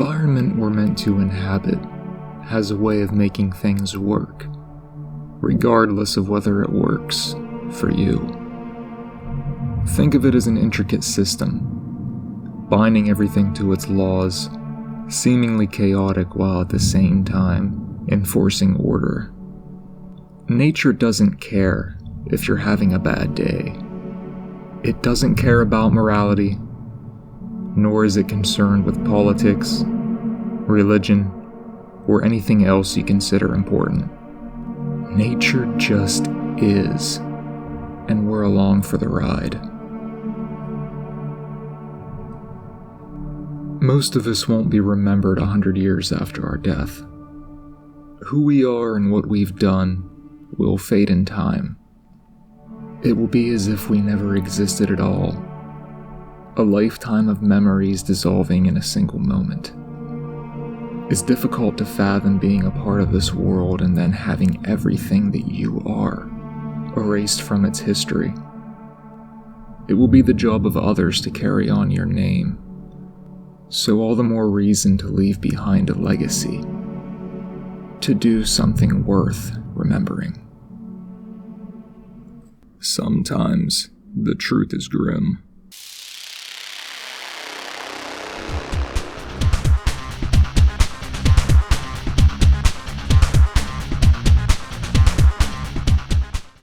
environment we're meant to inhabit has a way of making things work, regardless of whether it works for you. Think of it as an intricate system, binding everything to its laws, seemingly chaotic while at the same time enforcing order. Nature doesn't care if you're having a bad day. It doesn't care about morality, nor is it concerned with politics, religion, or anything else you consider important. Nature just is, and we're along for the ride. Most of us won't be remembered 100 years after our death. Who we are and what we've done will fade in time. It will be as if we never existed at all. A lifetime of memories dissolving in a single moment. It's difficult to fathom being a part of this world and then having everything that you are erased from its history. It will be the job of others to carry on your name, so all the more reason to leave behind a legacy, to do something worth remembering. Sometimes the truth is grim.